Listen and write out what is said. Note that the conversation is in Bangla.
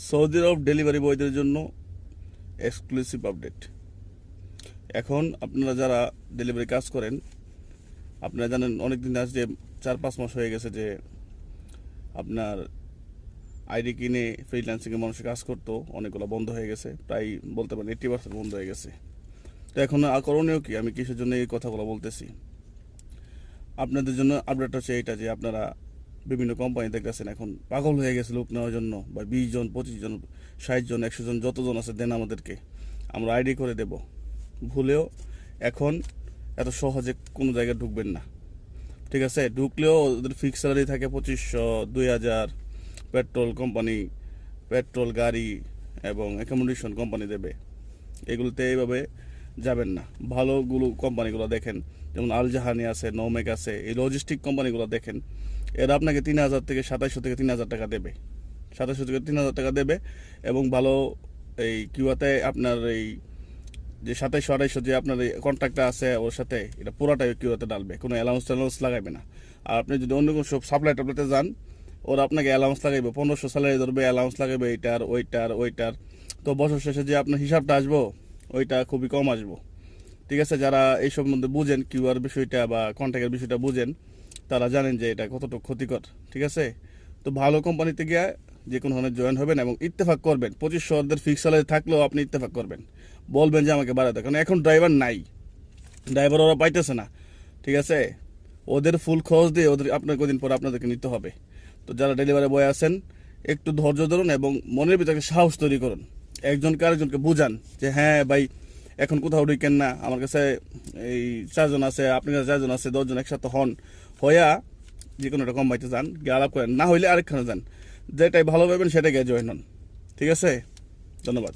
সৌদি আরব ডেলিভারি বয়দের জন্য এক্সক্লুসিভ আপডেট। এখন আপনারা যারা ডেলিভারি কাজ করেন, আপনারা জানেন অনেকদিন আজ যে 4-5 মাস হয়ে গেছে যে আপনার আইডি কিনে ফ্রিল্যান্সিংয়ে মানুষের কাজ করতো, অনেকগুলো বন্ধ হয়ে গেছে, প্রায় বলতে পারেন 80% বন্ধ হয়ে গেছে। তো এখন করণীয় কি? আমি কিসের জন্য এই কথাগুলো বলতেছি আপনাদের জন্য। আপডেট হচ্ছে এইটা যে আপনারা বিভিন্ন কোম্পানি দেখতেছেন এখন পাগল হয়ে গেছে লোক নেওয়ার জন্য, বা 20 জন 25 জন 60 জন 100 জন যতজন আছে দেন আমাদেরকে, আমরা আইডি করে দেব। ভুলেও এখন এত সহজে কোনো জায়গায় ঢুকবেন না, ঠিক আছে? ঢুকলেও ওদের ফিক্স স্যালারি থাকে 2500, 2000। পেট্রোল কোম্পানি, পেট্রোল গাড়ি এবং অ্যাকোমোডেশন কোম্পানি দেবে। এগুলোতে এইভাবে যাবেন না। ভালোগুলো কোম্পানিগুলো দেখেন, যেমন আল জাহানি আছে, নৌমেক আছে, এই লজিস্টিক কোম্পানিগুলো দেখেন। এরা আপনাকে 3000 থেকে 2700 থেকে 3000 টাকা দেবে, 2700 থেকে 3000 টাকা দেবে। এবং ভালো এই কিউয়াতে আপনার এই যে 2700-2800 যে আপনার এই কন্ট্রাক্টটা আছে ওর সাথে, এটা পুরোটাই কিউয়াতে ডালবে, কোনো অ্যালাউন্স লাগাবে না। আর আপনি যদি অন্য কোনো সব সাপ্লাই টাপ্লাইতে যান, ওরা আপনাকে অ্যালাউন্স লাগাইবে, 1500 স্যালারি ধরবে, অ্যালাউন্স লাগাবে এইটার ওইটার। তো বছর শেষে যে আপনার হিসাবটা আসবো ওইটা খুবই কম আসবো, ঠিক আছে? যারা এই সম্বন্ধে বুঝেন, কিউআর বিষয়টা বা কন্ট্যাক্টের বিষয়টা বুঝেন, তারা জানেন যে এটা কতটুকু ক্ষতিকর, ঠিক আছে? তো ভালো কোম্পানিতে গিয়ে যে কোনো ধরনের জয়েন হবেন এবং ইত্তেফাক করবেন। 2500 ওদের ফিক্স স্যালারি থাকলেও আপনি ইত্তেফাক করবেন, বলবেন যে আমাকে বাড়াতে, কারণ এখন ড্রাইভার নাই, ড্রাইভার ওরা পাইতেছে না, ঠিক আছে? ওদের ফুল খরচ দিয়ে ওদের আপনার কদিন পর আপনাদেরকে নিতে হবে। তো যারা ডেলিভারি বয় আছেন, একটু ধৈর্য ধরুন এবং মনের ভিতরে একটা সাহস তৈরি করুন। একজনকে আরেকজনকে বুঝান যে হ্যাঁ ভাই, এখন কোথাও ঢুকেন না, আমার কাছে এই 4 জন আছে, আপনার কাছে 4 জন আছে, 10 জন একসাথে হন, হইয়া যে কোনো একটা কোম্পানিতে যান, গিয়ে আলাপ করেন, না হইলে আরেকখানে যান, যেটাই ভালো পাবেন সেটাই গিয়ে জয়েন হন, ঠিক আছে? ধন্যবাদ।